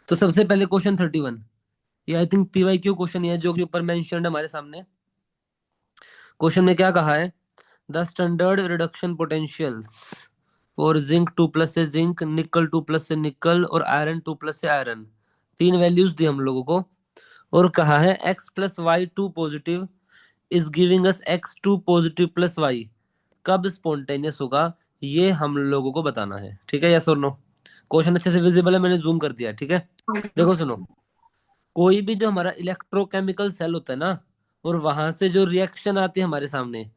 तो सबसे पहले क्वेश्चन 31, ये आई थिंक PYQ क्वेश्चन है जो कि ऊपर मेंशन्ड है हमारे सामने। क्वेश्चन में क्या कहा है? The standard reduction potentials for zinc 2+ से जिंक, निकल 2+ से निकल और आयरन 2+ से आयरन, तीन वैल्यूज दी हम लोगों को। और कहा है x+y2 positive is giving us x2 positive plus y, कब स्पॉन्टेनियस होगा, ये हम लोगों को बताना है। ठीक है, यस और नो? क्वेश्चन अच्छे से विजिबल है, मैंने जूम कर दिया है, ठीक है। देखो सुनो, कोई भी जो हमारा इलेक्ट्रोकेमिकल सेल होता है ना, और वहां से जो रिएक्शन आती है हमारे सामने,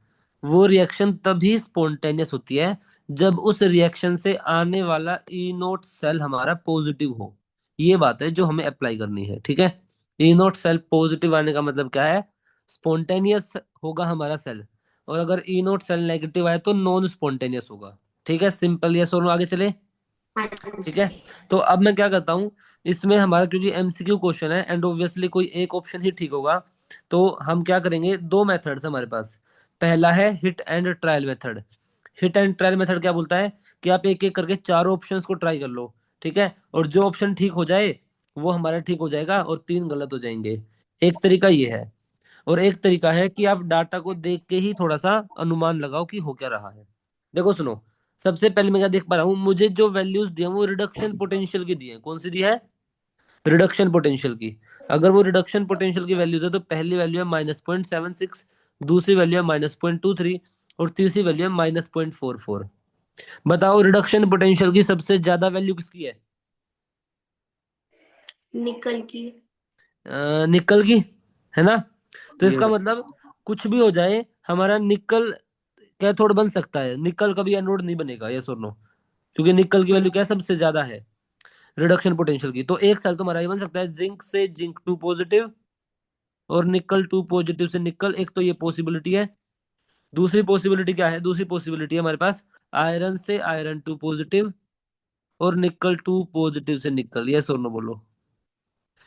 वो रिएक्शन तभी स्पॉन्टेनियस होती है जब उस रिएक्शन से आने वाला ई नोट सेल हमारा पॉजिटिव हो। ये बात है जो हमें अप्लाई करनी है, ठीक है। ई नोट सेल पॉजिटिव आने का मतलब क्या है? स्पॉन्टेनियस होगा हमारा सेल। और अगर ई नोट सेल नेगेटिव आए तो नॉन स्पॉन्टेनियस होगा। ठीक है, सिंपल, ये सोनो, आगे चले। हाँ ठीक है, जी। तो अब मैं क्या करता हूँ, इसमें हमारा क्योंकि MCQ क्वेश्चन है एंड ऑब्वियसली कोई एक ऑप्शन ही ठीक होगा, तो हम क्या करेंगे, दो मेथड्स हमारे पास। पहला है hit and trial method. Hit and trial method क्या बोलता है कि आप एक एक करके चारों ऑप्शंस को ट्राई कर लो, ठीक है, और जो ऑप्शन ठीक हो जाए वो हमारा ठीक हो जाएगा और तीन गलत हो जाएंगे। एक तरीका ये है, और एक तरीका है कि आप डाटा को देख के ही थोड़ा सा अनुमान लगाओ कि हो क्या रहा है। देखो सुनो, सबसे पहले मैं क्या देख पा रहा हूँ, मुझे जो वैल्यूज दी है वो रिडक्शन पोटेंशियल की दी है। कौन सी दी है? रिडक्शन पोटेंशियल की। अगर वो रिडक्शन पोटेंशियल की वैल्यूज है तो पहली वैल्यू है -0.76, दूसरी वैल्यू है -0.23 और तीसरी वैल्यू है -0.44। बताओ रिडक्शन पोटेंशियल की सबसे ज्यादा वैल्यू किसकी है? निकल की। निकल की, है ना? तो ये इसका मतलब कुछ भी हो जाए, हमारा निकल कैथोड बन सकता है, निकल कभी एनोड नहीं बनेगा, यस और नो? क्योंकि निकल की वैल्यू क्या है, सबसे ज्यादा है रिडक्शन पोटेंशियल की। तो एक सेल तुम्हारा ये बन सकता है जिंक से जिंक 2 पॉजिटिव और निकल 2 पॉजिटिव से निकल, एक तो ये पॉसिबिलिटी है। दूसरी पॉसिबिलिटी क्या है? दूसरी पॉसिबिलिटी है हमारे पास आयरन से आयरन 2 पॉजिटिव और निकल 2 पॉजिटिव से निकल, यस और नो बोलो।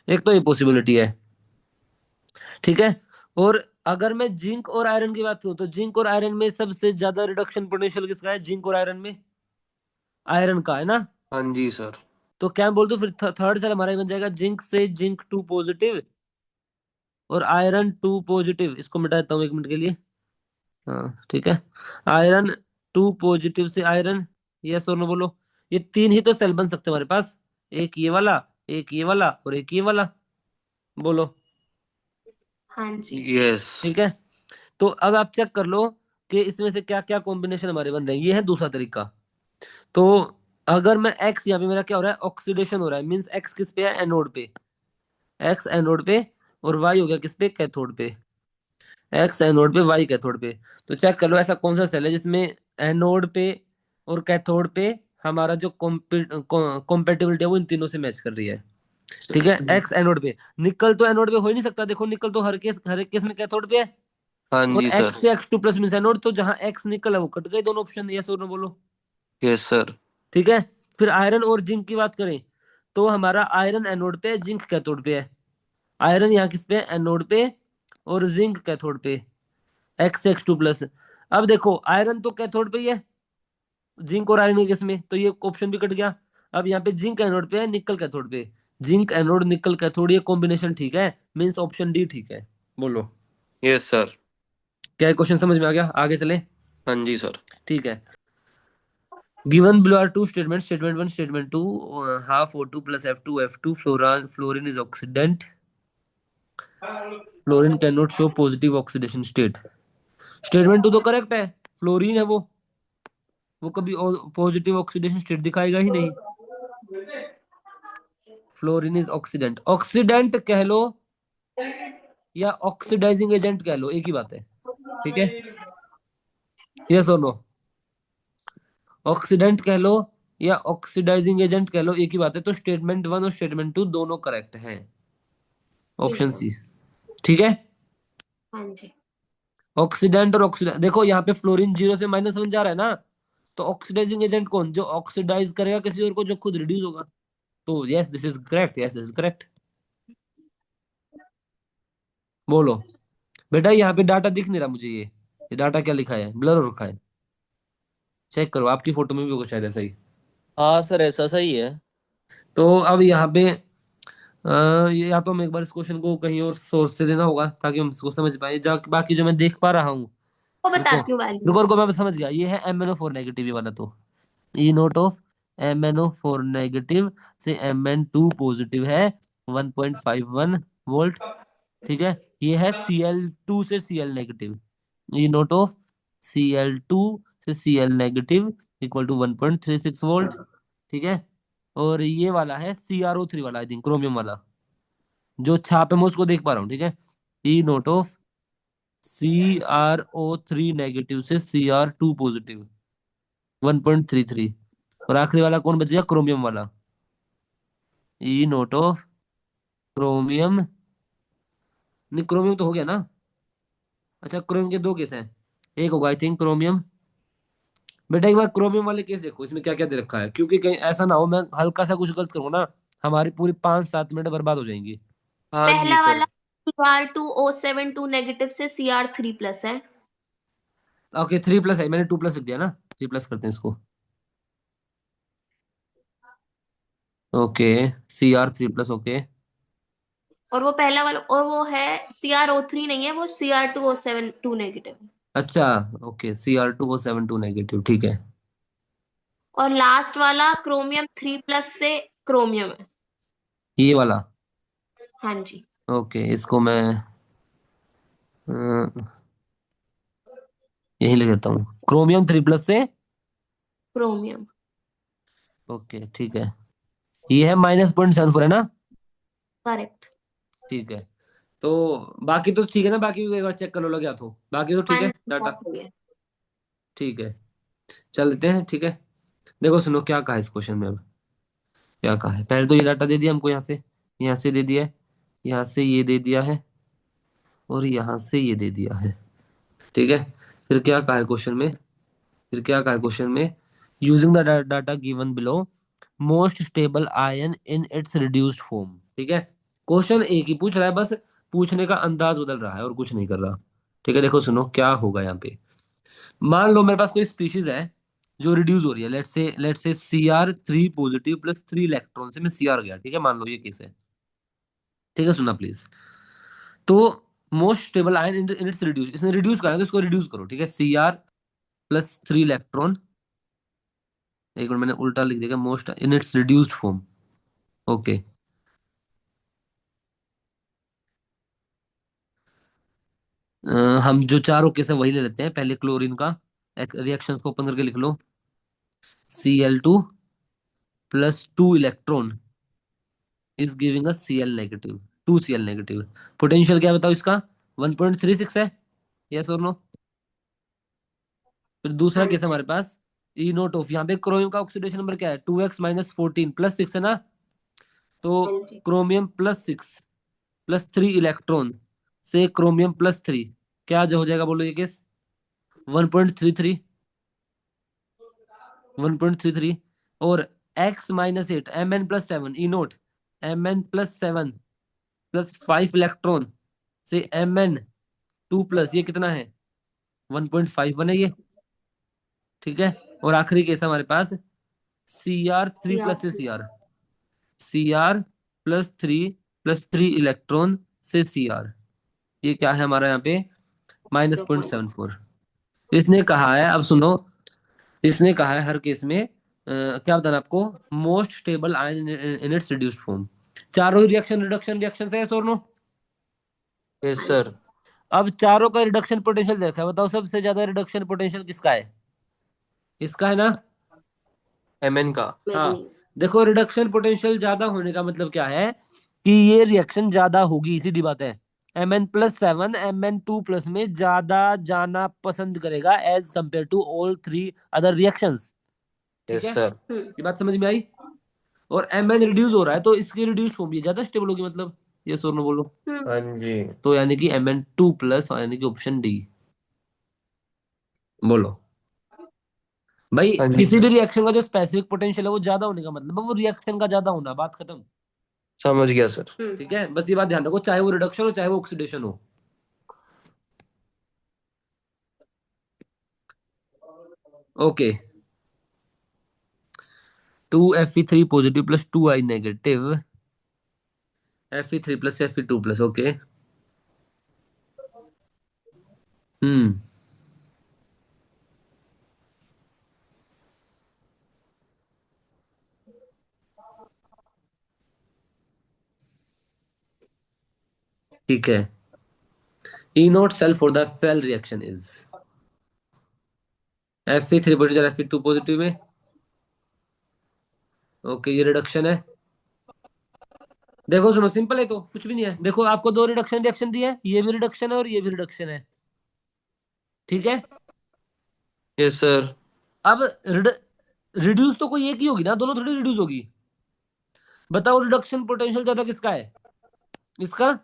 एक तो ये पॉसिबिलिटी है, ठीक है। और अगर मैं जिंक और आयरन की बात करूं तो जिंक और आयरन में सबसे ज्यादा रिडक्शन पोटेंशियल किसका है? जिंक और आयरन में आयरन का है ना। हाँ जी सर। तो क्या बोल दो फिर, थर्ड सेल हमारा ये बन जाएगा जिंक से जिंक 2 पॉजिटिव और आयरन 2 पॉजिटिव। इसको मिटा देता हूँ 1 मिनट के लिए। हाँ ठीक है, आयरन 2 पॉजिटिव से आयरन, यस और नो बोलो। ये तीन ही तो सेल बन सकते हैं हमारे पास, एक ये वाला, एक ये वाला और एक ये वाला, बोलो। हाँ जी। यस। ठीक है, तो अब आप चेक कर लो कि इसमें से क्या क्या कॉम्बिनेशन हमारे बन रहे हैं। ये है दूसरा तरीका। तो अगर मैं एक्स, यहाँ पे मेरा क्या हो रहा है, ऑक्सीडेशन हो रहा है, मींस एक्स किस पे है? एनोड पे। एक्स एनोड पे और वाई हो गया किस पे? कैथोड पे। एक्स एनोड पे, वाई कैथोड पे। तो चेक कर लो ऐसा कौन सा सेल है जिसमें एनोड पे और कैथोड पे हमारा जो कॉम्पेटिबिलिटी है वो इन तीनों से मैच कर रही है। ठीक है, एक्स एनोड पे। निकल तो एनोड पे हो ही नहीं सकता, देखो निकल तो हर एक केस में कैथोड पे है। हाँ और जी एक्स सर। से X2+ मींस एनोड, तो जहां एक्स निकल है वो कट गए दोनों ऑप्शन, यस और नो बोलो। Yes sir. ठीक है, फिर आयरन और जिंक की बात करें तो हमारा आयरन एनोड पे है, जिंक कैथोड पे है। आयरन यहाँ किस पे है? एनोड पे, और जिंक कैथोड पे, X2+। अब देखो आयरन तो कैथोड पे ही है, जिंक और आयरन के केस में तो ये ऑप्शन भी कट गया। अब यहाँ पे जिंक एनोड पे है, निकल कैथोड पे। जिंक एनोड निकल कैथोड, ये कॉम्बिनेशन ठीक है, मींस ऑप्शन डी ठीक है, बोलो। Yes sir. क्या क्वेश्चन समझ में आ गया? आगे चले। हाँ जी सर। ठीक है, given below are two statements, statement 1, statement 2, half O2 plus F2, fluorine is oxidant, fluorine cannot show positive oxidation state। Statement 2 तो करेक्ट है, फ्लोरीन है वो कभी पॉजिटिव ऑक्सीडेशन स्टेट दिखाएगा ही नहीं। फ्लोरीन इज ऑक्सीडेंट, ऑक्सीडेंट कह लो या ऑक्सीडाइजिंग एजेंट कह लो, एक ही बात है, ठीक है, यस और नो? ऑक्सीडेंट कह लो या ऑक्सीडाइजिंग एजेंट कह लो, एक ही बात है। तो स्टेटमेंट 1 और स्टेटमेंट 2 दोनों करेक्ट हैं, ऑप्शन बिल्कुल। सी। ठीक है, हाँ जी। ऑक्सीडेंट और ऑक्सीडेंट, देखो यहाँ पे फ्लोरीन 0 से -1 जा रहा है ना, तो ऑक्सीडाइजिंग एजेंट कौन? जो ऑक्सीडाइज करेगा किसी और को, जो खुद रिड्यूस होगा। तो yes this is correct, yes this is correct, बोलो। बेटा यहाँ पे डाटा दिख नहीं रहा मुझे, ये डाटा क्या लिखा है, ब्लर हो रखा है। चेक करो, आपकी फोटो में भी होगा शायद ऐसा ही। हाँ सर, ऐसा सही है। तो अब यहाँ पे ये या तो हमें एक बार इस क्वेश्चन को कहीं और सोर्स से लेना होगा ताकि हम इसको समझ पाए। बाकी जो मैं देख पा रहा हूँ। वो रुको बताती हूँ वैल्यू। रुको रुको, मैं समझ गया, ये है MnO4 नेगेटिव, ये वाला तो ई नोट ऑफ MnO4 नेगेटिव से Mn2 पॉजिटिव है 1.51 वोल्ट। ठीक है, ये है Cl2 से Cl negative, E naught of Cl2 से Cl negative equal to 1.36 volt. ठीक है, और ये वाला है CrO3 वाला, आई थिंक क्रोमियम वाला, जो छाप है मैं उसको देख पा रहा हूँ। ठीक है, E naught of CrO3 negative से Cr2 पॉजिटिव 1.33। और आखिरी वाला कौन बच गया, क्रोमियम वाला, ई नोट ऑफ क्रोमियम, नहीं क्रोमियम तो हो गया ना। अच्छा, क्रोमियम के दो केस हैं, एक होगा आई थिंक क्रोमियम। बेटा एक बार क्रोमियम वाले केस देखो, इसमें क्या क्या दे रखा है, क्योंकि कहीं ऐसा ना हो मैं हल्का सा कुछ गलत करूँ ना, हमारी पूरी 5-7 मिनट बर्बाद हो जाएंगी। हाँ जी पहला सर। वाला Cr2O7 2 नेगेटिव से Cr3 प्लस है। ओके 3 प्लस है, मैंने 2 प्लस लिख दिया ना, 3 प्लस करते हैं इसको। Okay, Cr3 plus, okay. और वो पहला वाला, और वो है Cr O3 नहीं है, वो Cr2O7 2 नेगेटिव है। अच्छा, ओके Cr2O7 2 नेगेटिव, ठीक है। और लास्ट वाला क्रोमियम 3 प्लस से क्रोमियम है। ये वाला, हाँ जी। ओके इसको मैं यही लिख देता हूँ, क्रोमियम 3 प्लस से। क्रोमियम। ओके ठीक है, ये है -0.74 है ना। करेक्ट। ठीक है, तो बाकी तो ठीक है ना, बाकी भी एक बार चेक कर लो लगे हाथों, बाकी तो हाँ ठीक है जी, डाटा। सब सही है। ठीक है, चलते हैं। ठीक है, देखो सुनो क्या कहा इस क्वेश्चन में अब। क्या कहा है, पहले तो ये डाटा दे दिया हमको, यहाँ से दे दिया है, यहाँ से ये दे दिया है, और यहाँ से ये दे दिया है। ठीक है, फिर क्या कहा है क्वेश्चन में, फिर क्या कहा है क्वेश्चन में, using the data given below, most stable ion in its reduced form. ठीक है, क्वेश्चन एक ही पूछ रहा है, बस पूछने का अंदाज बदल रहा है और कुछ नहीं कर रहा। ठीक है, देखो सुनो क्या होगा यहाँ पे। मान लो मेरे पास कोई स्पीशीज है जो रिड्यूस हो रही है, let's say Cr3 positive plus 3 electron से मैं Cr गया। ठीक है, मान लो ये केस है। ठीक है, सुनना प्लीज। तो most stable ion in its reduce, इसने रिड्यूस करा है तो इसको रिड्यूस करो। ठीक है, Cr+3 इलेक्ट्रॉन, एक मिनट मैंने उल्टा लिख दिया, most in its reduced form. Okay, हम जो चारों केस है वही ले लेते हैं, पहले क्लोरीन का रिएक्शन को ओपन करके लिख लो, Cl2+2 electron is giving a Cl negative, 2 Cl negative. Potential क्या बताओ इसका, 1.36 है, यस और नो। फिर दूसरा हाँ केस जी। हमारे पास ई नोट ऑफ, यहाँ पे क्रोमियम का ऑक्सीडेशन नंबर क्या है, 2x-14 +6 है ना। तो हाँ जी। क्रोमियम+6 +3 इलेक्ट्रॉन से क्रोमियम+3, क्या जो हो जाएगा बोलो ये केस, 1.33, 1.33। और x-8 Mn+7 ई नोट, Mn+7 +5 इलेक्ट्रॉन से Mn2 प्लस, ये कितना है, 1.51 है ये। ठीक है, और आखिरी केस हमारे पास Cr3 प्लस से Cr+3 +3 से Cr, ये क्या है हमारा यहाँ पे, -0.74। इसने कहा है, अब सुनो, इसने कहा है हर केस में क्या बताना आपको, most stable ion in its reduced form. चारों ही रिएक्शन रिडक्शन रिएक्शन है, yes or no? यस हाँ सर। जी। अब चारों का रिडक्शन पोटेंशियल देखा है, बताओ सबसे ज्यादा रिडक्शन पोटेंशियल किसका है, इसका है ना। Mn का। हाँ, मैग्नीज। देखो रिडक्शन पोटेंशियल ज्यादा होने का मतलब क्या है, कि ये रिएक्शन ज्यादा होगी, सीधी बात है। Mn+7 Mn2 प्लस में ज्यादा जाना पसंद करेगा as compare to all 3 other reactions. ठीक यस है, सर। हम्म। ये बात समझ में आई। और Mn रिड्यूस हो रहा है तो इसकी रिड्यूस फॉर्म भी ज्यादा स्टेबल होगी, मतलब ये सोनो बोलो। हम्म। हाँ जी। तो यानी कि Mn2 प्लस, यानी कि ऑप्शन डी। बोलो भाई, हाँ जी किसी भी सर। रिएक्शन का जो स्पेसिफिक पोटेंशियल है वो ज्यादा होने का मतलब है वो रिएक्शन का ज्यादा होना, बात खत्म। समझ गया सर। हम्म। ठीक है, बस ये बात ध्यान रखो, चाहे वो रिडक्शन हो चाहे वो ऑक्सीडेशन हो। Okay, 2Fe3 positive plus 2I negative Fe3 plus Fe2 plus, okay. Hmm. ठीक है। E naught cell for the cell reaction is Fe3 positive Fe2 positive में। ओके, ये रिडक्शन है। देखो सुनो, सिंपल है, तो कुछ भी नहीं है। देखो आपको दो रिडक्शन रिएक्शन दिए है, ये भी रिडक्शन है और ये भी रिडक्शन है। ठीक है। Yes sir. अब रिड्यूस तो कोई एक ही होगी ना, दोनों थोड़ी रिड्यूस होगी। बताओ रिडक्शन पोटेंशियल ज्यादा किसका है? इसका।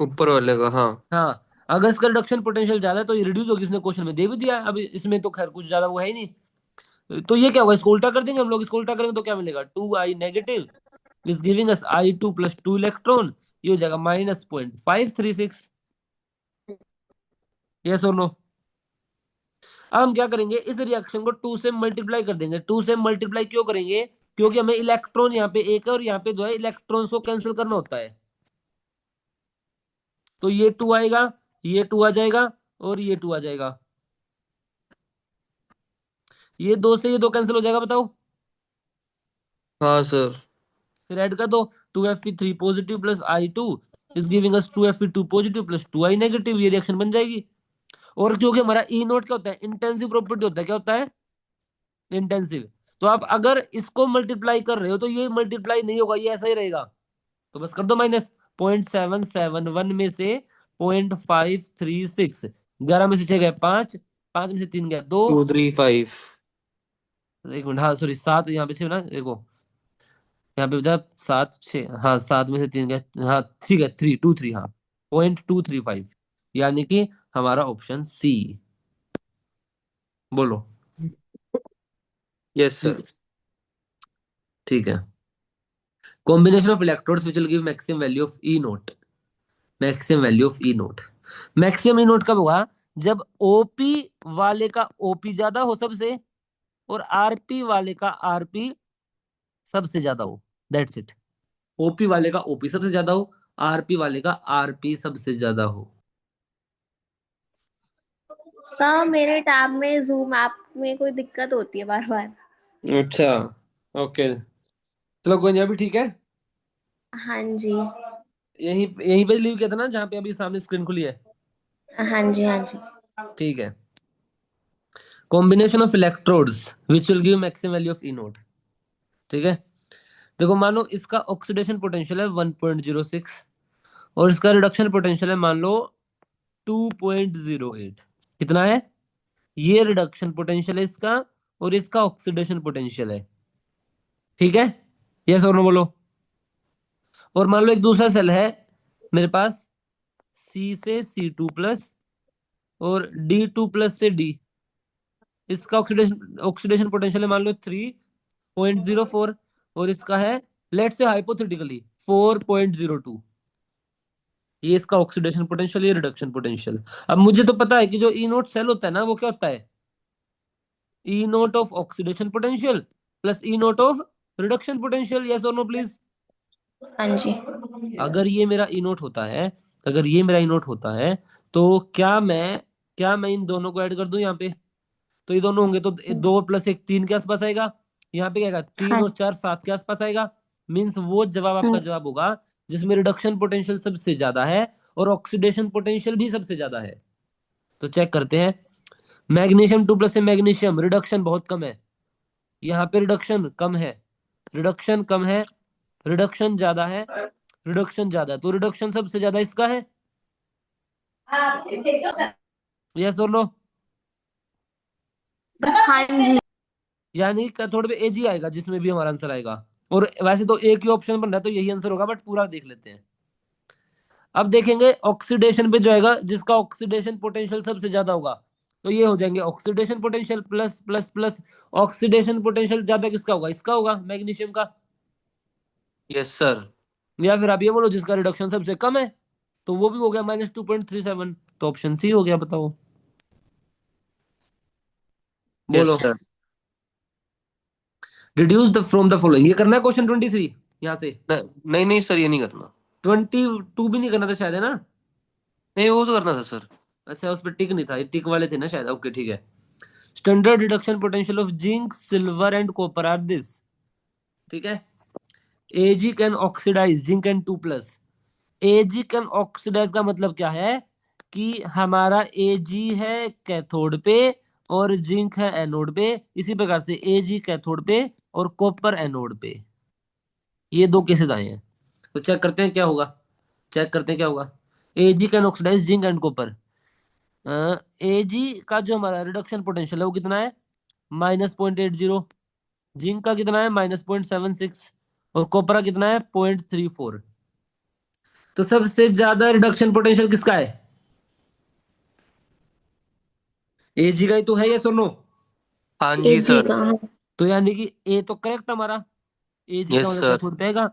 ऊपर वाले का, हाँ। हाँ, अगर इसका रिडक्शन पोटेंशियल ज्यादा है तो ये रिड्यूस होगी, इसने क्वेश्चन में दे भी दिया। अब इसमें तो खैर कुछ ज्यादा वो है ही नहीं। तो ये क्या होगा, इसको उल्टा कर देंगे हम लोग। इसको उल्टा करेंगे तो क्या मिलेगा, 2i negative is giving us I2 plus 2 electron. ये हो जाएगा -0.536। यस और नो? अब हम क्या करेंगे, इस रिएक्शन को 2 से मल्टीप्लाई कर देंगे। 2 से मल्टीप्लाई क्यों करेंगे? क्योंकि हमें इलेक्ट्रॉन यहाँ पे एक है और यहाँ पे जो है इलेक्ट्रॉन्स को कैंसिल करना होता है। तो ये 2 आएगा, ये 2 आ जाएगा और ये 2 आ जाएगा। ये दो से ये दो कैंसिल हो जाएगा, बताओ। हाँ सर। फिर ऐड कर दो, 2Fe3 positive plus I2 is giving us 2Fe2 positive plus 2i negative. ये रिएक्शन बन जाएगी। और क्योंकि हमारा ई नोट क्या होता है, इंटेंसिव प्रॉपर्टी होता है। क्या होता है? इंटेंसिव। तो आप अगर इसको मल्टीप्लाई कर रहे हो तो ये मल्टीप्लाई नहीं होगा, ये ऐसा ही रहेगा। तो बस कर दो माइनस। 0.771 में से 0.536, 11 में से 6 गए 5, 5 में से 3 गए 2। 235। एक मिनट, हाँ सॉरी, 7 यहाँ पे 6 ना, देखो यहाँ पे बचा 7 6, हाँ 7 में से 3 गए, हाँ ठीक है, 3 हाँ 0.235। यानी कि हमारा ऑप्शन सी। बोलो। Yes sir. ठीक है। Combination of electrodes which will give maximum value of E note. Maximum value of E note. Maximum E note कब होगा? जब ओपी वाले का ओपी ज्यादा हो सबसे, और आरपी वाले का आरपी सबसे ज्यादा हो। That's it. ओपी वाले का ओपी सबसे ज्यादा हो, आरपी वाले का आरपी सबसे ज्यादा हो। सर मेरे टैब में जूम ऐप में कोई दिक्कत होती है बार बार। अच्छा, ओके, चलो कोई नहीं, अभी ठीक है। हाँ जी। यहीं यहीं पे लीव किया था ना, जहाँ पे अभी सामने स्क्रीन खुली है। हाँ जी। हाँ जी। ठीक है। Combination of electrodes which will give maximum value of E note. ठीक है। देखो मानो इसका ऑक्सीडेशन पोटेंशियल है 1.06 और इसका रिडक्शन पोटेंशियल है मान लो 2.08। कितना है? ये रिडक्शन पोटेंशियल है इसका, और इसका ऑक्सीडेशन पोटेंशियल है। ठीक है। यस और नो बोलो। और मान लो एक दूसरा सेल है मेरे पास, C से C2 प्लस और D2 प्लस से D। इसका ऑक्सीडेशन ऑक्सीडेशन पोटेंशियल है मान लो 3.04, और इसका है, लेट से हाइपोथेटिकली, 4.02। ये इसका ऑक्सीडेशन पोटेंशियल, ये रिडक्शन पोटेंशियल। अब मुझे तो पता है कि जो ई नोट सेल होता है ना, वो क्या होता है, E naught of oxidation potential plus E naught of reduction potential. Yes और नो प्लीज? हाँ जी। अगर ये मेरा ई नोट होता है, अगर ये मेरा ई नोट होता है, तो क्या मैं इन दोनों को ऐड कर दूं यहाँ पे? तो ये दोनों होंगे तो 2 + 1 3 के आसपास आएगा। यहाँ पे क्या आएगा, 3 और 4 7 के आसपास आएगा। मीन्स वो जवाब आपका हाँ। जवाब होगा जिसमें रिडक्शन पोटेंशियल सबसे ज्यादा है और ऑक्सीडेशन पोटेंशियल भी सबसे ज्यादा है। तो चेक करते हैं। मैग्नीशियम 2 प्लस से मैग्नीशियम रिडक्शन बहुत कम है, यहाँ पे रिडक्शन कम है, रिडक्शन कम है, रिडक्शन ज्यादा है, रिडक्शन ज्यादा है, तो रिडक्शन सबसे ज्यादा इसका है। यस और नो? हाँ जी। यानी थोड़े पे एज ही आएगा जिसमें भी हमारा आंसर आएगा। और वैसे तो एक ही ऑप्शन बन रहा है तो यही आंसर होगा, बट पूरा देख लेते हैं। अब देखेंगे ऑक्सीडेशन पे जो आएगा, जिसका ऑक्सीडेशन पोटेंशियल सबसे ज्यादा होगा, तो ये हो जाएंगे oxidation potential plus plus plus. Oxidation potential ज्यादा किसका होगा, इसका होगा, मैग्नीशियम का। Yes sir. या फिर आप ये बोलो जिसका रिडक्शन सबसे कम है, तो वो भी हो गया -2.37। तो ऑप्शन सी हो गया, बताओ। यस बोलो। Sir. Reduce the from the following, ये करना है क्वेश्चन 23। यहाँ से नहीं नहीं सर, ये नहीं करना। 22 भी नहीं करना था शायद, है ना? नहीं, वो तो करना था सर। अच्छा, उस पर टिक नहीं था, ये टिक वाले थे ना शायद। ओके ठीक है। Standard reduction potential of zinc silver and copper are this. ठीक है। AG can oxidise zinc and 2+। AG can oxidise का मतलब क्या है कि हमारा एजी है कैथोड पे और जिंक है एनोड पे। इसी प्रकार से एजी कैथोड पे और कॉपर एनोड पे। ये दो केसेस आए हैं, तो चेक करते हैं क्या होगा। चेक करते हैं क्या होगा। AG can oxidise zinc and copper. AG का जो हमारा रिडक्शन पोटेंशियल है वो कितना है? -0.80। जिंक का कितना है? -0.76। और कॉपर का कितना है? 0.34। तो सबसे ज्यादा रिडक्शन पोटेंशियल किसका है? एजी का ही तो है, ये सुनो। हाँ जी एजी सर। का, हाँ। तो यानी कि ए तो करेक्ट हमारा। एजी का यस मतलब सर। कैथोड पे आएगा।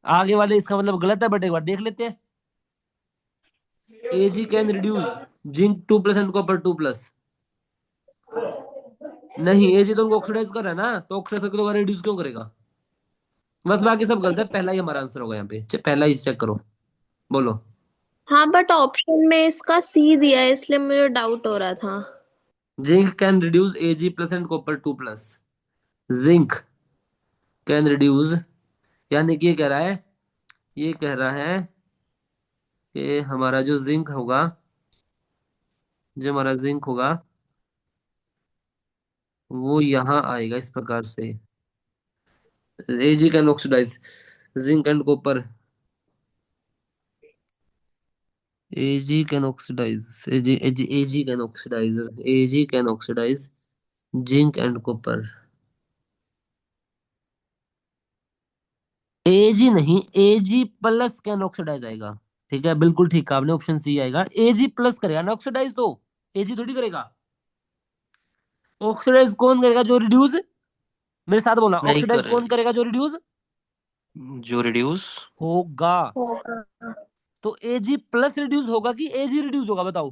आगे वाले इसका मतलब गलत है, बट एक बार देख लेते हैं। AG can reduce zinc 2+ and copper 2+। नहीं, एजी तो उनको ऑक्सीडाइज कर रहा है ना, तो ऑक्सीडाइज करके दोबारा रिड्यूस क्यों करेगा? बस बाकी सब गलत है, पहला ही हमारा आंसर होगा यहाँ पे। पहला ही चेक करो। बोलो। हाँ, बट ऑप्शन में इसका सी दिया है, इसलिए मुझे डाउट हो रहा था। Zinc can reduce Ag+ and copper 2+। Zinc can reduce, यानी कि ये कह रहा है, ये कह रहा है कि हमारा जो जिंक होगा, जो हमारा जिंक होगा वो यहाँ आएगा इस प्रकार से। Ag can oxidise zinc and copper. Ag can oxidise, Ag can oxidise, Ag can oxidise zinc and copper. Ag नहीं, Ag+ कैन ऑक्सीडाइज आएगा। ठीक है, बिल्कुल ठीक कहा आपने, ऑप्शन सी आएगा। Ag+ करेगा ना ऑक्सीडाइज, तो Ag थोड़ी करेगा। ऑक्सीडाइज कौन करेगा? जो रिड्यूस। मेरे साथ बोला, नहीं ऑक्सीडाइज करे। कौन करेगा? जो रिड्यूस जो रिड्यूस। होगा। होगा। तो Ag+ रिड्यूस होगा कि Ag रिड्यूस होगा, बताओ।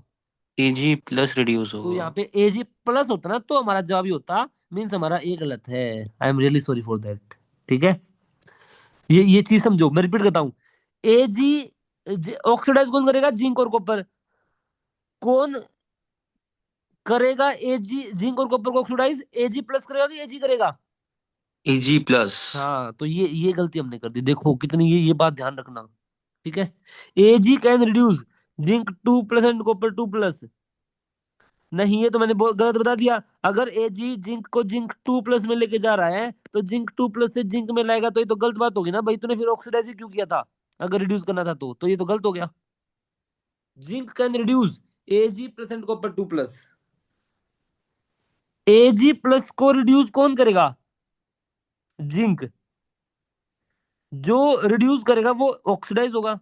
Ag+ रिड्यूस तो होगा। यहाँ पे Ag+ होता ना, तो हमारा जवाब ही होता। मीन्स हमारा ए गलत है। I am really sorry for that. ठीक है। ये चीज समझो, मैं रिपीट करता हूँ। Ag ऑक्सीडाइज कौन करेगा? जिंक और कॉपर। कौन करेगा Ag जिंक और कॉपर को ऑक्सीडाइज? Ag+ करेगा कि Ag करेगा? Ag+। हाँ, तो ये गलती हमने कर दी, देखो कितनी, ये बात ध्यान रखना। ठीक है। Ag can reduce zinc 2+ and copper 2+। नहीं, ये तो मैंने गलत बता दिया। अगर Ag जिंक को जिंक 2+ में लेके जा रहा है, तो जिंक 2+ से जिंक में लाएगा, तो ये तो गलत बात होगी ना भाई। तूने फिर ऑक्सीडाइज ही क्यों किया था? अगर रिड्यूस करना था तो ये तो गलत हो गया। Zinc can reduce Ag+ and copper 2+। Ag+ को रिड्यूस कौन करेगा? जिंक। जो रिड्यूस करेगा वो ऑक्सीडाइज होगा।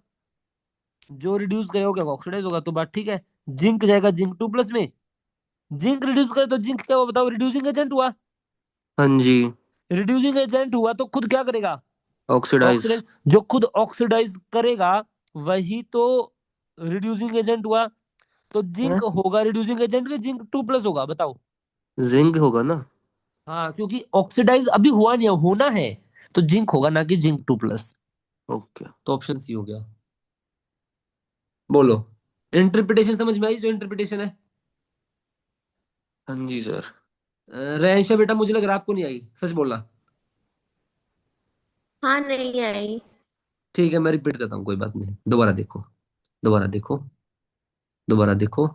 जो रिड्यूस करेगा वो क्या ऑक्सीडाइज होगा, तो बात ठीक है। जिंक जाएगा जिंक 2+ में। जिंक रिड्यूस करे तो जिंक क्या हुआ बताओ? रिड्यूसिंग एजेंट हुआ। हाँ जी। रिड्यूसिंग एजेंट हुआ तो खुद क्या करेगा? ऑक्सीडाइज। ऑक्सीडाइज। जो खुद ऑक्सीडाइज करेगा वही तो रिड्यूसिंग एजेंट हुआ। तो जिंक होगा रिड्यूसिंग एजेंट के जिंक 2+ होगा, बताओ। जिंक होगा ना। हाँ, क्योंकि ऑक्सीडाइज अभी हुआ नहीं है, होना है। तो जिंक होगा ना कि जिंक 2+। ओके। तो ऑप्शन सी हो गया। बोलो। इंटरप्रिटेशन समझ में आई? जो इंटरप्रिटेशन है। हाँ जी सर। रेंशा बेटा, मुझे लग रहा है आपको नहीं आई, सच बोलना। हाँ, नहीं आई। ठीक है, मैं रिपीट करता हूँ, कोई बात नहीं। दोबारा देखो, दोबारा देखो, दोबारा देखो।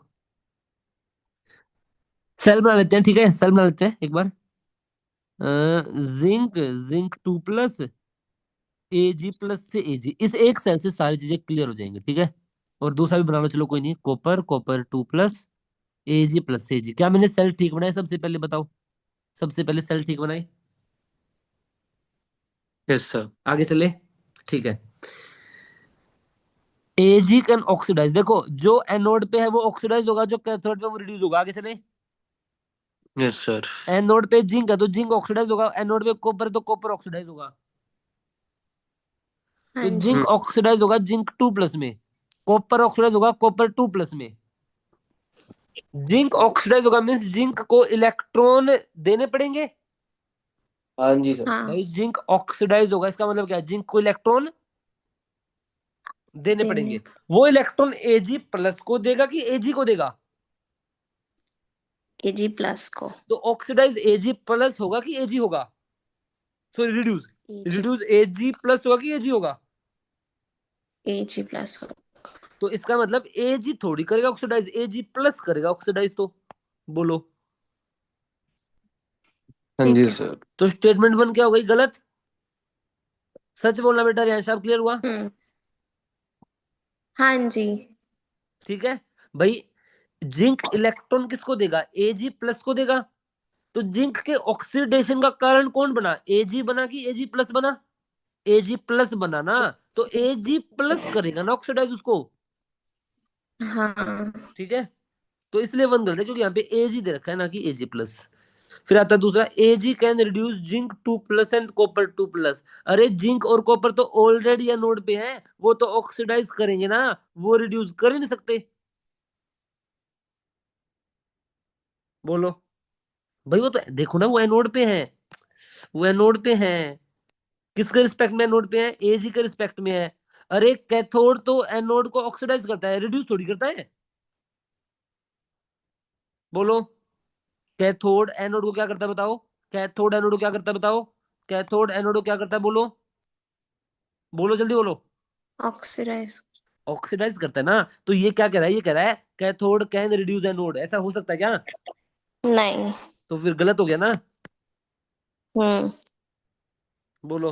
सेल बना लेते हैं, ठीक है, सेल बना लेते हैं एक बार। जिंक, जिंक 2+, Ag+ से Ag, इस एक सेल से सारी चीजें क्लियर हो जाएंगी। ठीक है। और दूसरा भी बना लो, चलो कोई नहीं। कॉपर, कॉपर 2+, Ag+ से Ag। क्या मैंने सेल ठीक बनाया सबसे पहले, बताओ? सबसे पहले सेल ठीक बनाई। Yes sir. आगे चले। ठीक है। Ag कैन ऑक्सीडाइज, देखो जो एनोड पे है वो ऑक्सीडाइज होगा, जो कैथोड पे वो रिड्यूस होगा। आगे चले। Yes sir. एनोड पे जिंक है तो जिंक ऑक्सीडाइज होगा, एनोड पे कॉपर है तो कॉपर ऑक्सीडाइज होगा। हाँ तो जी। जिंक ऑक्सीडाइज होगा जिंक 2+ में। कॉपर ऑक्सीडाइज होगा कॉपर 2+ में। जिंक ऑक्सीडाइज होगा मीन्स जिंक को इलेक्ट्रॉन देने पड़ेंगे। हाँ जी सर। हाँ, भाई जिंक ऑक्सीडाइज होगा, इसका मतलब क्या है, जिंक को इलेक्ट्रॉन देने देने पड़ेंगे। वो इलेक्ट्रॉन एजी प्लस को देगा कि एजी को देगा? Ag प्लस को। तो ऑक्सीडाइज एजी प्लस होगा कि एजी होगा? सॉरी, रिड्यूस, Ag रिड्यूस एजी प्लस होगा कि एजी होगा? Ag प्लस को। तो इसका मतलब एजी थोड़ी करेगा ऑक्सीडाइज, एजी प्लस करेगा ऑक्सीडाइज। तो बोलो। हाँ जी ठीक है। सर। तो स्टेटमेंट वन क्या हो गई, गलत? सच बोलना बेटा, यहाँ साहब क्लियर हुआ? हम्म। हाँ जी। ठीक है भाई। जिंक इलेक्ट्रॉन किसको देगा, एजी प्लस को देगा। तो जिंक के ऑक्सीडेशन का कारण कौन बना, एजी बना कि एजी प्लस बना? एजी प्लस बना ना। तो एजी प्लस करेगा ना ऑक्सीडाइज उसको। हाँ। ठीक है। तो इसलिए वन गलत है, क्योंकि यहाँ पे एजी दे रखा है ना कि एजी प्लस। फिर आता है दूसरा, AG can reduce zinc 2+ and copper 2+। अरे जिंक और कॉपर तो ऑलरेडी एनोड पे है, वो तो ऑक्सीडाइज करेंगे ना, वो रिड्यूस कर ही नहीं सकते। बोलो। भाई वो तो देखो ना, वो एनोड पे है, वो एनोड पे है। किसके रिस्पेक्ट में एनोड पे है, एजी के रिस्पेक्ट में है। अरे कैथोड तो एनोड को ऑक्सीडाइज करता है, रिड्यूस थोड़ी करता है। बोलो। कैथोड एनोड को क्या करता है बताओ? कैथोड एनोड को क्या करता है बताओ? कैथोड एनोड को क्या करता है, बोलो। बोलो जल्दी बोलो। ऑक्सीडाइज। ऑक्सीडाइज करता है ना। तो ये क्या कह रहा है, ये कह रहा है कैथोड कैन रिड्यूस एनोड, ऐसा हो सकता है क्या? नहीं। तो फिर गलत हो गया ना। हम्म। बोलो।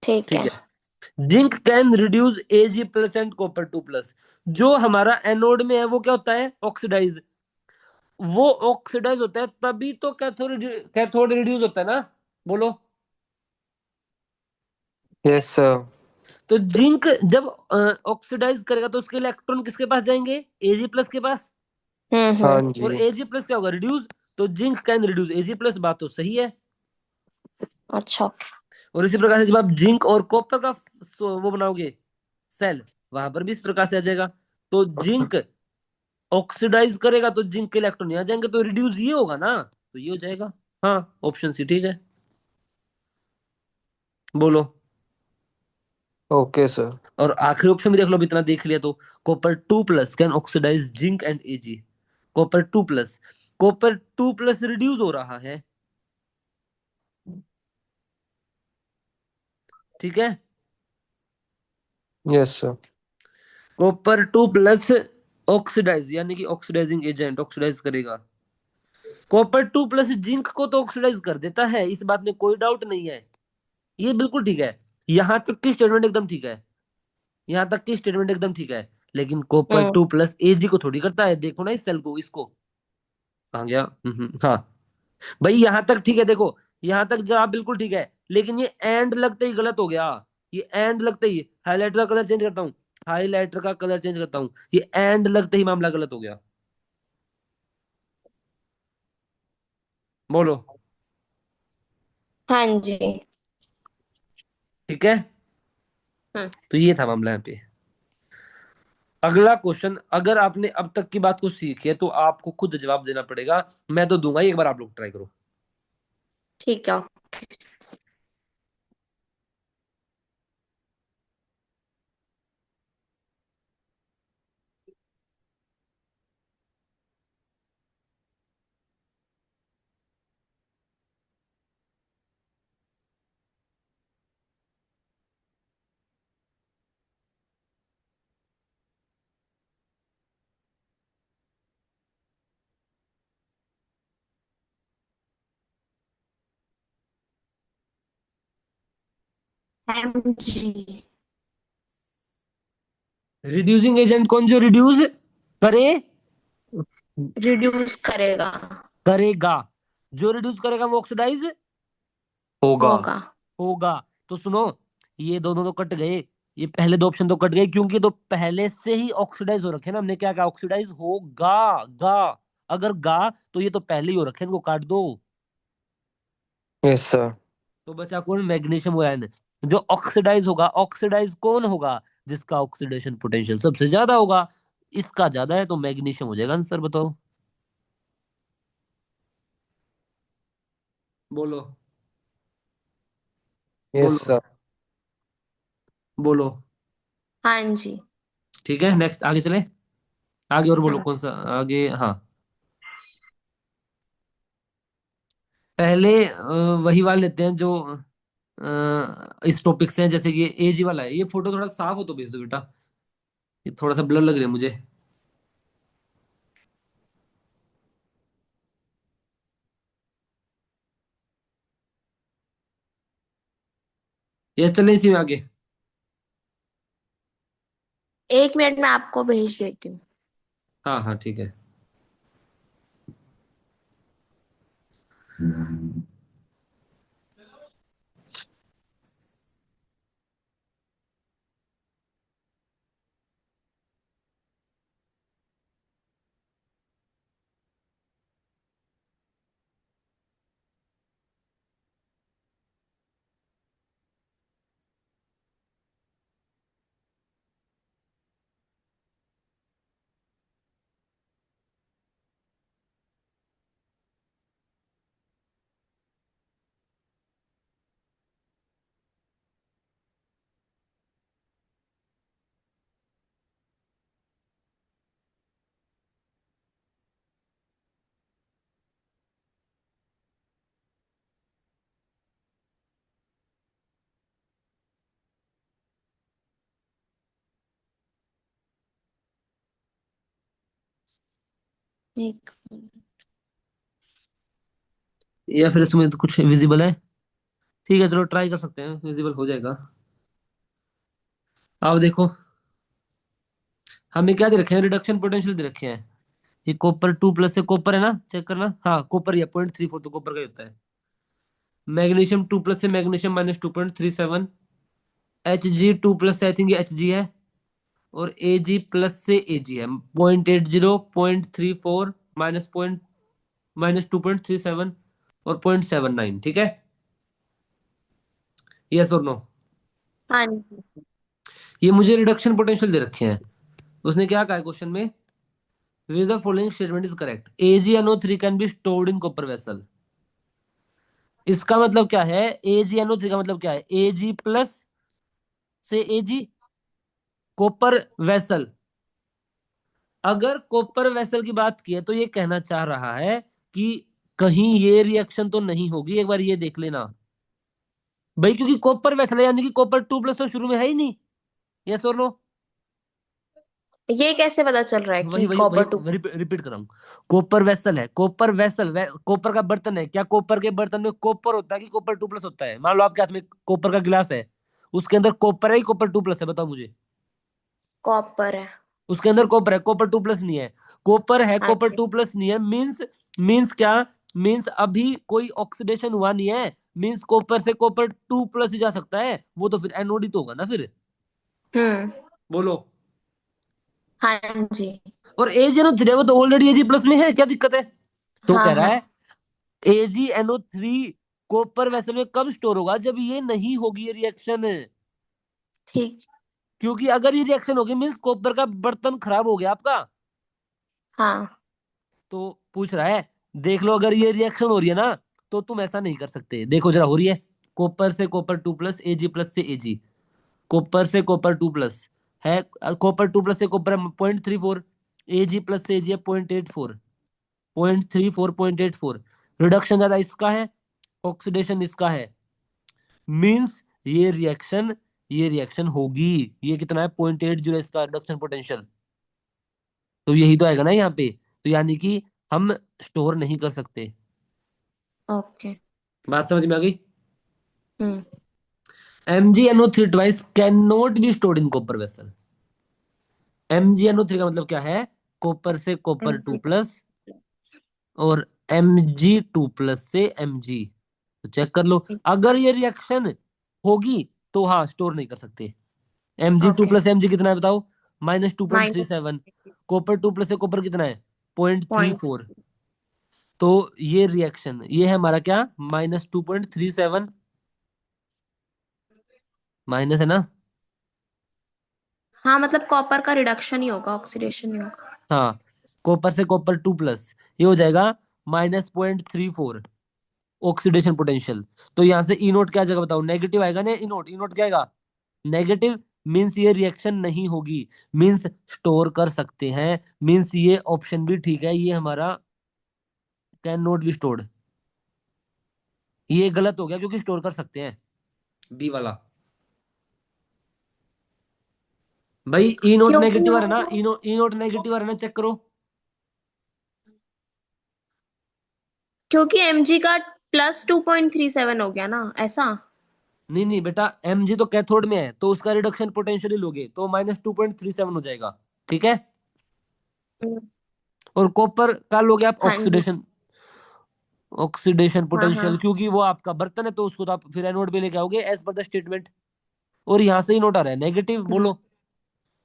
ठीक ठीक है। है। Zinc can reduce Ag+ and copper 2+। जो हमारा एनोड में है वो क्या होता है, ऑक्सीडाइज। वो ऑक्सीडाइज होता है तभी तो कैथोड, कैथोड रिड्यूस होता है ना। बोलो। Yes sir. तो जिंक जब ऑक्सीडाइज करेगा तो उसके इलेक्ट्रॉन किसके पास जाएंगे, Ag+ के पास। हाँ हम्म। और जी। Ag+ क्या होगा, रिड्यूस। तो जिंक कैन रिड्यूस Ag+, बात तो सही है। अच्छा। और इसी प्रकार से जब आप जिंक और कॉपर का वो बनाओगे सेल, वहां पर भी इस प्रकार से आ जाएगा। तो जिंक ऑक्सीडाइज करेगा तो जिंक के इलेक्ट्रॉन यहाँ जाएंगे, तो रिड्यूस ये होगा ना, तो ये हो जाएगा। हाँ, ऑप्शन सी ठीक है। बोलो। Okay sir. और आखिरी ऑप्शन भी देख लो, अब इतना देख लिया तो। Copper 2+ can oxidise zinc and AG. Copper 2+, copper 2+ reduce हो रहा है। ठीक है। Yes sir. कॉपर 2+ ऑक्सीडाइज यानी कि ऑक्सीडाइजिंग एजेंट, ऑक्सीडाइज करेगा। कॉपर 2+ जिंक को तो ऑक्सीडाइज कर देता है, इस बात में कोई डाउट नहीं है। ये बिल्कुल ठीक है। यहां तक की स्टेटमेंट एकदम ठीक है। यहां तक की स्टेटमेंट एकदम ठीक है। लेकिन कॉपर हम्म। टू प्लस एजी को थोड़ी करता है, देखो ना इस सेल को, इसको। कहाँ गया? हाँ। भाई यहां तक ठीक है, देखो। यहां तक जवाब बिल्कुल ठीक है, लेकिन ये एंड लगते ही गलत हो गया। ये एंड लगते ही, हाईलाइटर का कलर चेंज करता हूँ, हाईलाइटर का कलर चेंज करता हूँ, ये एंड लगते ही मामला गलत हो गया। बोलो। हाँ जी। ठीक है। हम्म। तो ये था मामला यहाँ पे। अगला क्वेश्चन, अगर आपने अब तक की बात को सीखी है तो आपको खुद जवाब देना पड़ेगा। मैं तो दूंगा ही, एक बार आप लोग ट्राई करो। ठीक है। Mg रिड्यूसिंग एजेंट कौन, जो रिड्यूस करे, रिड्यूस करेगा। करेगा। जो रिड्यूस करेगा वो ऑक्सीडाइज होगा। होगा। होगा। तो सुनो, ये दोनों तो कट गए। ये पहले दो ऑप्शन तो कट गए, क्योंकि तो पहले से ही ऑक्सीडाइज हो रखे हैं ना। हमने क्या कहा, ऑक्सीडाइज होगा, गा। अगर गा तो ये तो पहले ही हो रखे हैं, इनको काट दो। Yes sir. तो बचा कौन, मैग्नीशियम आयन। जो ऑक्सीडाइज होगा, ऑक्सीडाइज कौन होगा, जिसका ऑक्सीडेशन पोटेंशियल सबसे ज्यादा होगा। इसका ज्यादा है तो मैग्नीशियम हो जाएगा आंसर, बताओ। बोलो यस बोलो सर। बोलो। हाँ जी। ठीक है, नेक्स्ट आगे चले। आगे और बोलो हाँ, कौन सा आगे। हाँ, पहले वही वाले लेते हैं जो इस टॉपिक से हैं, जैसे कि एज वाला है। ये फोटो थोड़ा साफ हो तो भेज दो बेटा, ये थोड़ा सा ब्लर लग रहा है मुझे। ये चले इसी में आगे। 1 मिनट में आपको भेज देती हूँ। हाँ हाँ ठीक है। एक मिनट। या फिर इसमें तो कुछ विजिबल है। ठीक है चलो ट्राई कर सकते हैं, विजिबल हो जाएगा। अब देखो, हमें क्या दे रखे हैं, रिडक्शन पोटेंशियल दे रखे हैं। ये कॉपर 2+ से, कॉपर है ना, चेक करना। हाँ कॉपर, ये 0.34 तो कॉपर का ही होता है। मैग्नीशियम 2+ से, मैग्नीशियम -2.37। Hg 2+ से, आई थिंक ये Hg है। और Ag+ से Ag है 0.80, 0.34, -2.37 और 0.79। ठीक है, यस और नो। हाँ जी। ये मुझे रिडक्शन पोटेंशियल दे रखे हैं। उसने क्या कहा है क्वेश्चन में, which the following statement is correct, AgNO3 can be stored in copper vessel. इसका मतलब क्या है, AgNO3 का मतलब क्या है, Ag+ से Ag, कॉपर वेसल। अगर कॉपर वेसल की बात की है तो ये कहना चाह रहा है कि कहीं ये रिएक्शन तो नहीं होगी, एक बार ये देख लेना भाई, क्योंकि कॉपर वेसल है, यानी कि कॉपर 2+ तो शुरू में है ही नहीं। यस और नो। ये कैसे पता चल रहा है वही कि वही वही कॉपर टू? रिपीट कर रहा हूँ। कॉपर वेसल है, कॉपर वेसल कॉपर का बर्तन है। क्या कॉपर के बर्तन में कॉपर होता है कि कॉपर 2+ होता है? मान लो आपके हाथ में कॉपर का गिलास है, उसके अंदर कॉपर है कि कॉपर 2+ है, बताओ मुझे। कॉपर है। उसके अंदर कॉपर है, कॉपर 2+ नहीं है। कॉपर है, हाँ जी। कॉपर 2+ नहीं है, मींस क्या, मींस अभी कोई ऑक्सीडेशन हुआ नहीं है। मींस कॉपर से कॉपर 2+ ही जा सकता है, वो तो फिर एनोड ही तो होगा ना फिर। हम्म। बोलो। हाँ जी। और AgNO3 वो तो ऑलरेडी Ag+ में है, क्या दिक्कत है? तो हाँ कह रहा हाँ। है AgNO3 कॉपर वेसल में कब स्टोर होगा, जब ये नहीं होगी ये रिएक्शन। ठीक। क्योंकि अगर ये रिएक्शन होगी मींस कॉपर का बर्तन खराब हो गया आपका। हाँ। तो पूछ रहा है, देख लो अगर ये रिएक्शन हो रही है ना, तो तुम ऐसा नहीं कर सकते। देखो जरा, हो रही है। कॉपर 2+ Ag+ से Ag, कॉपर से कॉपर 2+ है। कॉपर 2+ से कॉपर 0.34, Ag+ से Ag है 0.84, 0.34, 0.84। रिडक्शन ज्यादा इसका है, ऑक्सीडेशन इसका है। मींस ये रिएक्शन होगी। ये कितना है, 0.80 इसका रिडक्शन पोटेंशियल। तो यही तो आएगा ना यहाँ पे। तो यानी कि हम स्टोर नहीं कर सकते। ओके। बात समझ में आ गई। हम्म। MgNO3 twice can not be stored in copper vessel. MgNO3 का मतलब क्या है, कॉपर से कॉपर 2+ और Mg 2+ से Mg। तो चेक कर लो, अगर ये रिएक्शन होगी तो हाँ स्टोर नहीं कर सकते। Mg two okay. Plus Mg कितना है बताओ, माइनस -2.37। कॉपर 2+ से कॉपर कितना है, पॉइंट थ्री पॉइंट। फोर तो ये रिएक्शन, ये है हमारा क्या, -2.37, माइनस है ना। हाँ, मतलब कॉपर का रिडक्शन ही होगा, ऑक्सीडेशन नहीं होगा। हाँ, कॉपर से कॉपर 2+, ये हो जाएगा -0.34। Oxidation potential. तो यहाँ से ई नोट क्या जगह बताओ, नेगेटिव आएगा ना, ई नोट, ई नोट क्या आएगा, नेगेटिव। मीन्स ये रिएक्शन नहीं होगी, मीन्स स्टोर कर सकते हैं, मीन्स ये ऑप्शन भी ठीक है, ये हमारा कैन नॉट बी स्टोर्ड, ये गलत हो गया क्योंकि स्टोर कर सकते हैं, बी वाला। भाई ई नोट क्योंकि नेगेटिव आ रहा है ना, वो ई नोट नेगेटिव आ रहा है ना, चेक करो। क्योंकि mg का +2.37 हो गया ना, ऐसा। नहीं नहीं बेटा, एम जी तो कैथोड में है, तो उसका रिडक्शन पोटेंशियल लोगे तो -2.37 हो जाएगा, ठीक है। हम्म, और कॉपर का लोगे आप हाँ जी। ऑक्सीडेशन, ऑक्सीडेशन हाँ पोटेंशियल, हाँ। क्योंकि वो आपका बर्तन है तो उसको तो आप फिर एनोड पे लेके आओगे एज पर द स्टेटमेंट। और यहाँ से ही नोट आ रहा है नेगेटिव, हम्म, बोलो।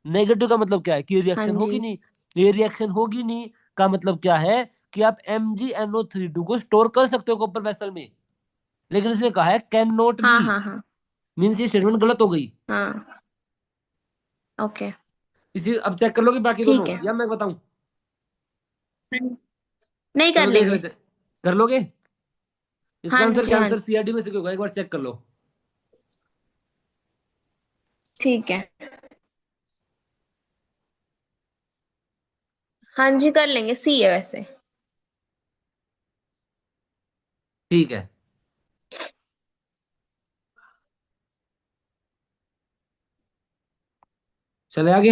नेगेटिव का मतलब क्या है कि हाँ रिएक्शन जी। होगी नहीं, ये रिएक्शन होगी नहीं का मतलब क्या है कि आप MgNO3 को स्टोर कर सकते हो कॉपर वेसल में, लेकिन इसने कहा है कैन नॉट बी, हाँ हाँ हाँ। मीन्स ये स्टेटमेंट गलत हो गई। हाँ। ओके। इसी अब चेक कर लोगे बाकी ठीक दोनों, है। या मैं बताऊं। नहीं, कर चलो देख लेंगे। लेते हैं। कर लोगे। इसका हाँ आंसर जी, क्या, हाँ आंसर जी। CRD में से क्यों होगा, एक बार चेक कर लो। ठीक है। हाँ जी, कर लेंगे, सी है वैसे। ठीक है, चले आगे।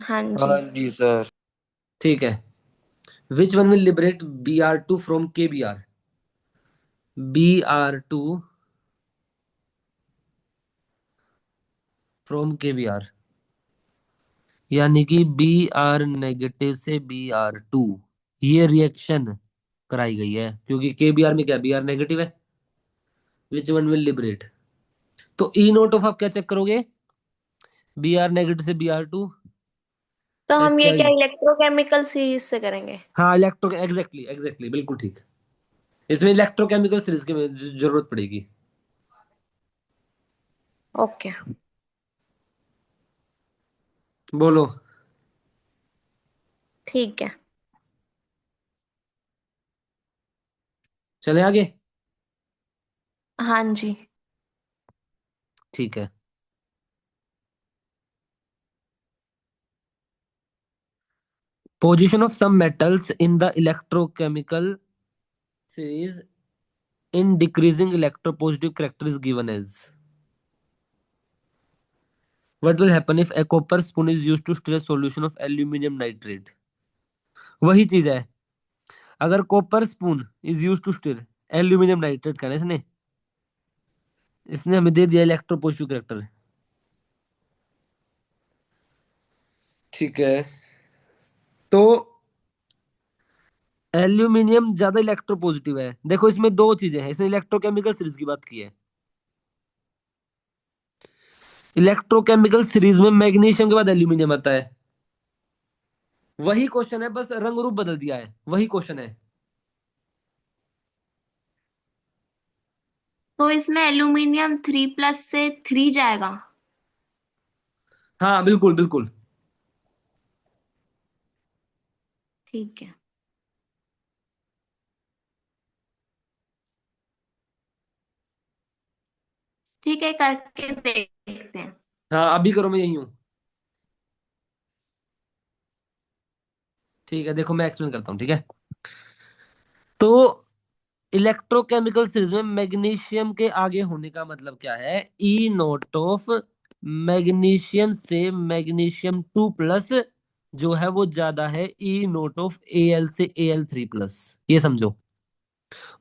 हाँ जी। हाँ जी सर। ठीक है, which one will liberate Br2 from KBr, Br2 from KBr, यानी कि Br नेगेटिव से Br2, ये रिएक्शन कराई गई है क्योंकि KBr में क्या Br नेगेटिव है। विच वन विल लिबरेट, तो ई नोट ऑफ आप क्या चेक करोगे, Br नेगेटिव से Br2, तो हम एच ये क्या आई इलेक्ट्रोकेमिकल सीरीज से करेंगे? हाँ इलेक्ट्रो, एग्जैक्टली एग्जैक्टली बिल्कुल ठीक। इसमें इलेक्ट्रोकेमिकल सीरीज की जरूरत पड़ेगी। ओके। बोलो। ठीक है। चले आगे। हाँ जी। ठीक है, position of some metals in the electrochemical series in decreasing electropositive character is given as, what will happen if a copper spoon is used to stir a solution of aluminum nitrate। वही चीज है, अगर copper spoon is use to stir aluminium nitrate का ना, इसने इसने हमें दे दिया इलेक्ट्रोपॉजिटिव करेक्टर, ठीक है। तो एल्यूमिनियम ज्यादा इलेक्ट्रोपॉजिटिव है, देखो इसमें दो चीजें हैं, इसने इलेक्ट्रोकेमिकल सीरीज की बात की है। इलेक्ट्रोकेमिकल सीरीज में मैग्नीशियम के बाद एल्यूमिनियम आता है, वही क्वेश्चन है, बस रंग रूप बदल दिया है, वही क्वेश्चन है। तो इसमें एल्यूमिनियम 3+ से 3 जाएगा। हाँ बिल्कुल बिल्कुल। ठीक है। ठीक है, करके देखते हैं। हाँ अभी करो, मैं यही हूँ। ठीक है, देखो मैं एक्सप्लेन करता हूँ, ठीक है। तो इलेक्ट्रोकेमिकल सीरीज में मैग्नीशियम के आगे होने का मतलब क्या है, ई नोट ऑफ मैग्नीशियम से मैग्नीशियम 2+ जो है वो ज्यादा है ई नोट ऑफ Al से Al3+, ये समझो।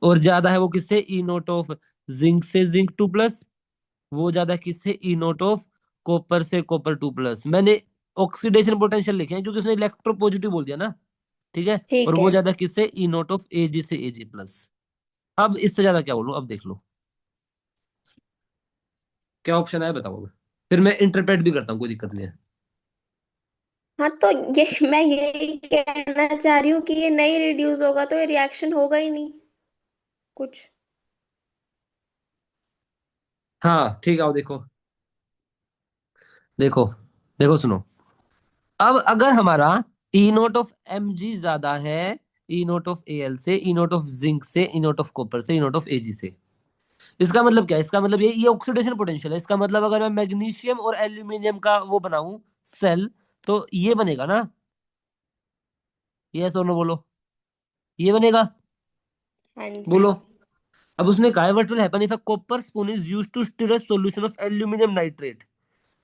और ज्यादा है वो किससे, ई नोट ऑफ जिंक से जिंक 2+, वो ज्यादा है किससे, ई नोट ऑफ कॉपर से कॉपर 2+। मैंने ऑक्सीडेशन पोटेंशियल लिखे हैं क्योंकि उसने इलेक्ट्रो पॉजिटिव बोल दिया ना, ठीक है। और ठीक वो है। ज्यादा किससे, ई नोट ऑफ Ag से Ag+। अब इससे ज्यादा क्या बोलूं, अब देख लो क्या ऑप्शन है बताओ अब। फिर मैं इंटरप्रेट भी करता हूँ, कोई दिक्कत नहीं है। हाँ, तो ये मैं यही कहना चाह रही हूँ कि ये नहीं रिड्यूस होगा तो ये रिएक्शन होगा ही नहीं कुछ। हाँ ठीक है, आओ देखो, देखो देखो सुनो। अब अगर हमारा ई नोट ऑफ Mg ज्यादा है ई नोट ऑफ एल से, ई नोट ऑफ जिंक से, ई नोट ऑफ कॉपर से, ई नोट ऑफ एजी से। इसका मतलब क्या है? इसका मतलब ये ऑक्सीडेशन पोटेंशियल है। इसका मतलब अगर मैं मैग्नीशियम और एल्यूमिनियम का वो बनाऊं सेल, तो ये बनेगा ना? ये सोनो बोलो, ये बनेगा? हाँ जी। बोलो। अब उसने कहा है what will happen if a copper spoon is used to stir a solution of aluminium nitrate.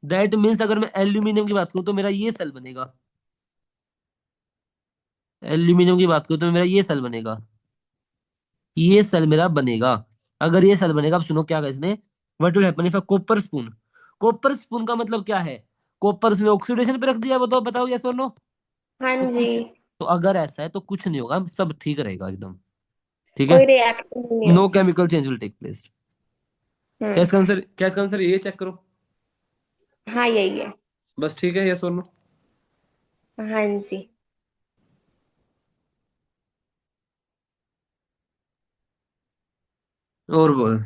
That means अगर मैं एल्यूमिनियम की बात करूं तो मेरा ये सेल बनेगा। एल्यूमिनियम की बात करूं तो मेरा ये सेल बनेगा। ये सेल मेरा बनेगा। अगर ये सेल बनेगा, अब सुनो क्या कहा इसने, what will happen if a copper spoon. Copper spoon का मतलब क्या है? कॉपर उसने ऑक्सीडेशन पे रख दिया, बताओ बताओ, यस और नो? हाँ तो जी। कुछ, तो अगर ऐसा है तो कुछ नहीं होगा, सब ठीक रहेगा एकदम। ठीक है। कोई रिएक्शन नहीं नो होगी। Chemical change will take place. क्या हम्म। इसका आंसर, क्या इसका आंसर, ये चेक करो। हाँ यही है। बस ठीक है, यस और नो? हाँ जी। और बोल।